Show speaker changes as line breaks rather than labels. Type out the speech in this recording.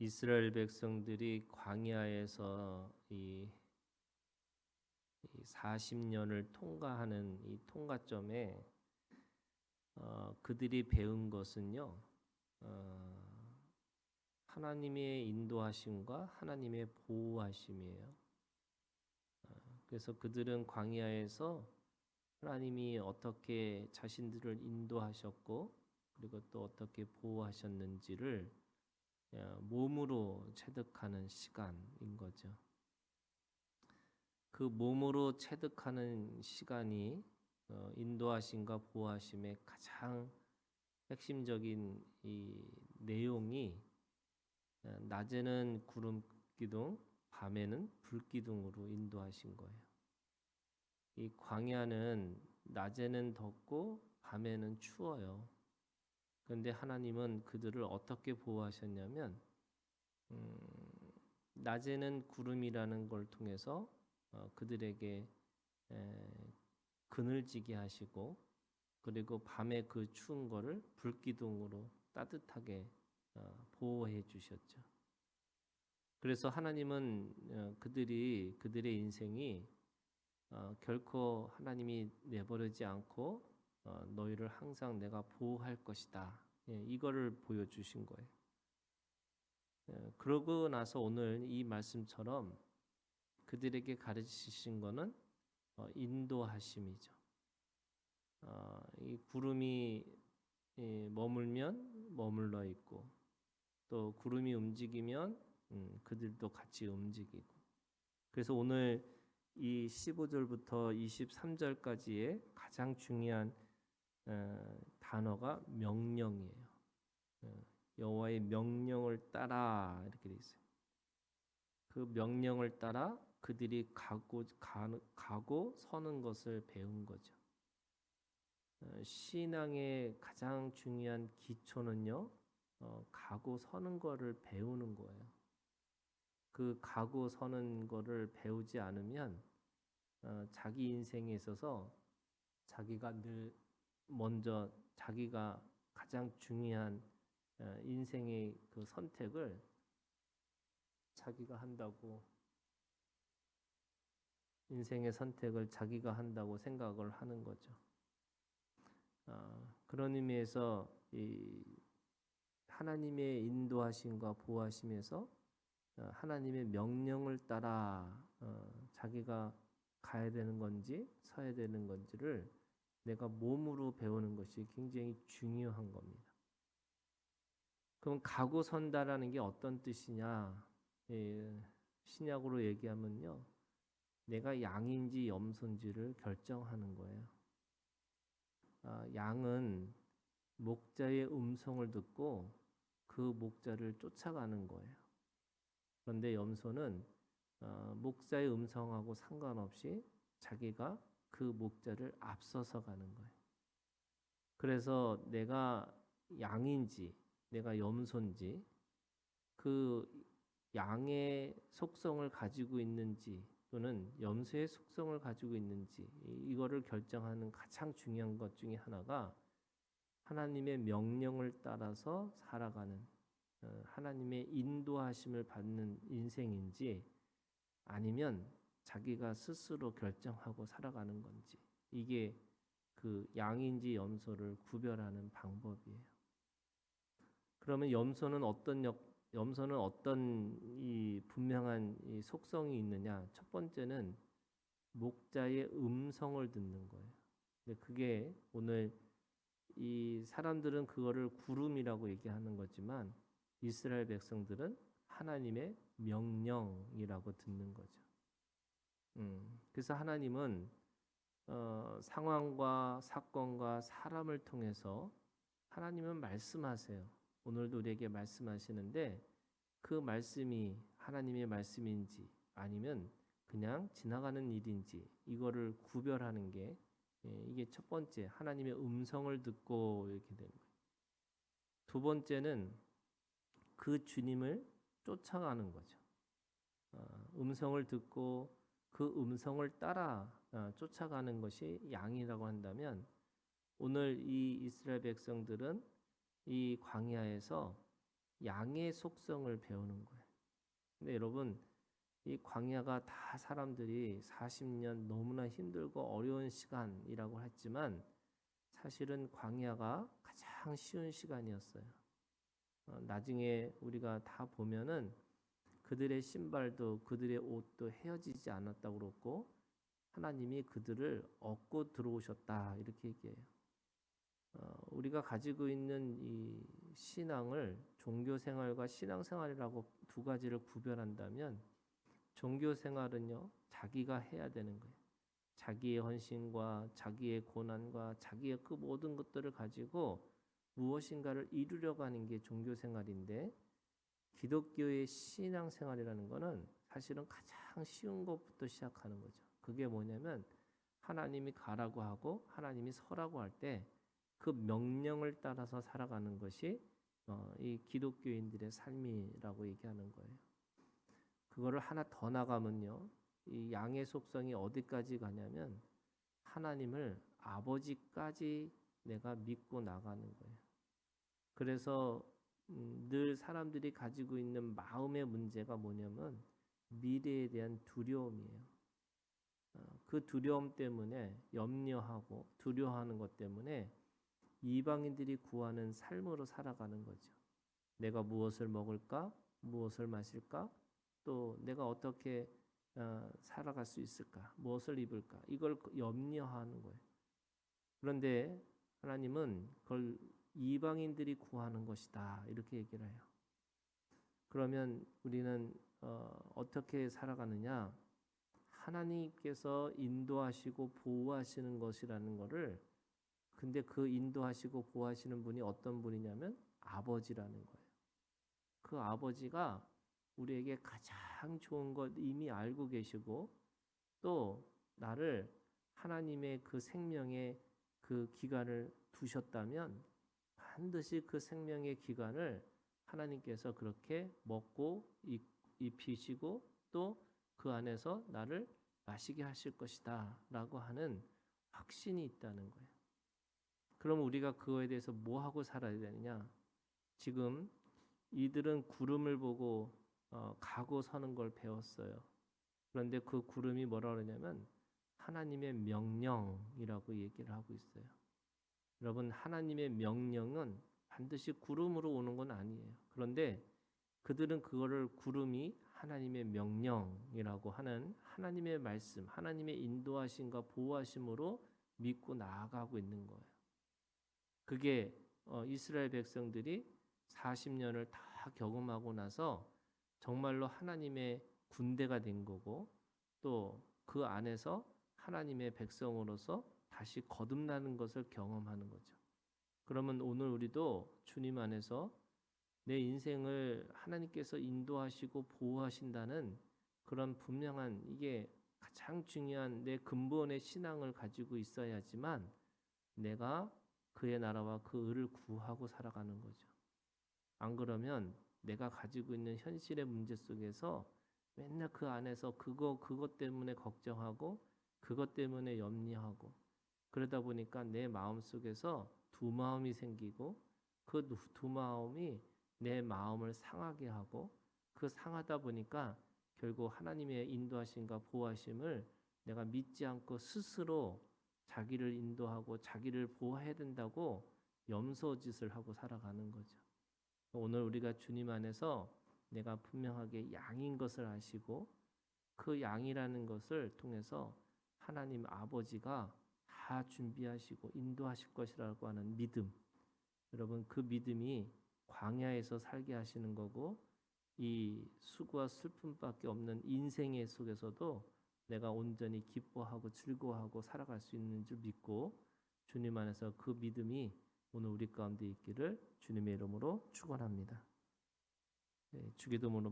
이스라엘 백성들이 광야에서 이 40년을 통과하는 이 통과점에 그들이 배운 것은요, 하나님의 인도하심과 하나님의 보호하심이에요. 그래서 그들은 광야에서 하나님이 어떻게 자신들을 인도하셨고, 그리고 또 어떻게 보호하셨는지를 몸으로 체득하는 시간인 거죠. 그 몸으로 체득하는 시간이 인도하심과 보호하심의 가장 핵심적인 이 내용이 낮에는 구름 기둥, 밤에는 불 기둥으로 인도하신 거예요. 이 광야는 낮에는 덥고 밤에는 추워요. 그런데 하나님은 그들을 어떻게 보호하셨냐면 낮에는 구름이라는 걸 통해서 그들에게 그늘지게 하시고, 그리고 밤에 그 추운 거를 불기둥으로 따뜻하게 보호해 주셨죠. 그래서 하나님은 그들의 인생이 결코 하나님이 내버리지 않고 너희를 항상 내가 보호할 것이다. 이거를 보여주신 거예요. 그러고 나서 오늘 이 말씀처럼 그들에게 가르치신 거는 인도하심이죠. 이 구름이 머물면 머물러 있고, 또 구름이 움직이면 그들도 같이 움직이고. 그래서 오늘 이 15절부터 23절까지의 가장 중요한 단어가 명령이에요. 여호와의 명령을 따라 이렇게 돼 있어요. 그 명령을 따라 그들이 가고 서는 것을 배운 거죠. 신앙의 가장 중요한 기초는요, 가고 서는 거를 배우는 거예요. 그 가고 서는 거를 배우지 않으면 자기 인생에 있어서 자기가 늘 먼저 자기가 가장 중요한 인생의 그 선택을 자기가 한다고, 인생의 선택을 자기가 한다고 생각을 하는 거죠. 그런 의미에서 이 하나님의 인도하심과 보호하심에서 하나님의 명령을 따라 자기가 가야 되는 건지 서야 되는 건지를 내가 몸으로 배우는 것이 굉장히 중요한 겁니다. 그럼 가고 선다라는 게 어떤 뜻이냐? 신약으로 얘기하면요, 내가 양인지 염소인지를 결정하는 거예요. 양은 목자의 음성을 듣고 그 목자를 쫓아가는 거예요. 그런데 염소는 목자의 음성하고 상관없이 자기가 그 목자를 앞서서 가는 거예요. 그래서 내가 양인지 내가 염소인지, 그 양의 속성을 가지고 있는지 또는 염소의 속성을 가지고 있는지, 이거를 결정하는 가장 중요한 것 중에 하나가 하나님의 명령을 따라서 살아가는, 하나님의 인도하심을 받는 인생인지 아니면 자기가 스스로 결정하고 살아가는 건지, 이게 그 양인지 염소를 구별하는 방법이에요. 그러면 염소는 어떤 이 분명한 이 속성이 있느냐? 첫 번째는 목자의 음성을 듣는 거예요. 근데 그게 오늘 이 사람들은 그거를 구름이라고 얘기하는 거지만 이스라엘 백성들은 하나님의 명령이라고 듣는 거죠. 그래서 하나님은 상황과 사건과 사람을 통해서 하나님은 말씀하세요. 오늘도 우리에게 말씀하시는데 그 말씀이 하나님의 말씀인지 아니면 그냥 지나가는 일인지, 이거를 구별하는 게 이게 첫 번째, 하나님의 음성을 듣고 이렇게 되는 거예요. 두 번째는 그 주님을 쫓아가는 거죠. 음성을 듣고 그 음성을 따라 쫓아가는 것이 양이라고 한다면, 오늘 이 이스라엘 백성들은 이 광야에서 양의 속성을 배우는 거예요. 근데 여러분, 이 광야가 다 사람들이 40년 너무나 힘들고 어려운 시간이라고 했지만 사실은 광야가 가장 쉬운 시간이었어요. 나중에 우리가 다 보면은 그들의 신발도 그들의 옷도 헤어지지 않았다고 그랬고 하나님이 그들을 얻고 들어오셨다 이렇게 얘기해요. 우리가 가지고 있는 이 신앙을 종교생활과 신앙생활이라고 두 가지를 구별한다면 종교생활은요 자기가 해야 되는 거예요. 자기의 헌신과 자기의 고난과 자기의 그 모든 것들을 가지고 무엇인가를 이루려고 하는 게 종교생활인데 기독교의 신앙생활이라는 거는 사실은 가장 쉬운 것부터 시작하는 거죠. 그게 뭐냐면 하나님이 가라고 하고 하나님이 서라고 할 때 그 명령을 따라서 살아가는 것이 이 기독교인들의 삶이라고 얘기하는 거예요. 그거를 하나 더 나가면요. 이 양의 속성이 어디까지 가냐면 하나님을 아버지까지 내가 믿고 나가는 거예요. 그래서 늘 사람들이 가지고 있는 마음의 문제가 뭐냐면 미래에 대한 두려움이에요. 그 두려움 때문에 염려하고 두려워하는 것 때문에 이방인들이 구하는 삶으로 살아가는 거죠. 내가 무엇을 먹을까? 무엇을 마실까? 또 내가 어떻게 살아갈 수 있을까? 무엇을 입을까? 이걸 염려하는 거예요. 그런데 하나님은 그걸 이방인들이 구하는 것이다 이렇게 얘기를 해요. 그러면 우리는 어떻게 살아가느냐? 하나님께서 인도하시고 보호하시는 것이라는 것을 근데 그 인도하시고 보호하시는 분이 어떤 분이냐면 아버지라는 거예요. 그 아버지가 우리에게 가장 좋은 것 이미 알고 계시고 또 나를 하나님의 그 생명의 그 기간을 두셨다면 반드시 그 생명의 기간을 하나님께서 그렇게 먹고 입히시고 또 그 안에서 나를 마시게 하실 것이다 라고 하는 확신이 있다는 거예요. 그럼 우리가 그거에 대해서 뭐 하고 살아야 되느냐? 지금 이들은 구름을 보고 가고 서는 걸 배웠어요. 그런데 그 구름이 뭐라 그러냐면 하나님의 명령이라고 얘기를 하고 있어요. 여러분, 하나님의 명령은 반드시 구름으로 오는 건 아니에요. 그런데 그들은 그거를 구름이 하나님의 명령이라고 하는 하나님의 말씀, 하나님의 인도하심과 보호하심으로 믿고 나아가고 있는 거예요. 그게 이스라엘 백성들이 40년을 다 경험하고 나서 정말로 하나님의 군대가 된 거고 또 그 안에서 하나님의 백성으로서 다시 거듭나는 것을 경험하는 거죠. 그러면 오늘 우리도 주님 안에서 내 인생을 하나님께서 인도하시고 보호하신다는 그런 분명한 이게 가장 중요한 내 근본의 신앙을 가지고 있어야지만 내가 그의 나라와 그 의를 구하고 살아가는 거죠. 안 그러면 내가 가지고 있는 현실의 문제 속에서 맨날 그 안에서 그것 때문에 걱정하고 그것 때문에 염려하고 그러다 보니까 내 마음 속에서 두 마음이 생기고 그 두 마음이 내 마음을 상하게 하고 그 상하다 보니까 결국 하나님의 인도하심과 보호하심을 내가 믿지 않고 스스로 자기를 인도하고 자기를 보호해야 된다고 염소짓을 하고 살아가는 거죠. 오늘 우리가 주님 안에서 내가 분명하게 양인 것을 아시고 그 양이라는 것을 통해서 하나님 아버지가 다 준비하시고 인도하실 것이라고 하는 믿음. 여러분, 그 믿음이 광야에서 살게 하시는 거고 이 수고와 슬픔밖에 없는 인생의 속에서도 내가 온전히 기뻐하고 즐거워하고 살아갈 수 있는 줄 믿고 주님 안에서 그 믿음이 오늘 우리 가운데 있기를 주님의 이름으로 축원합니다. 네, 주기도문으로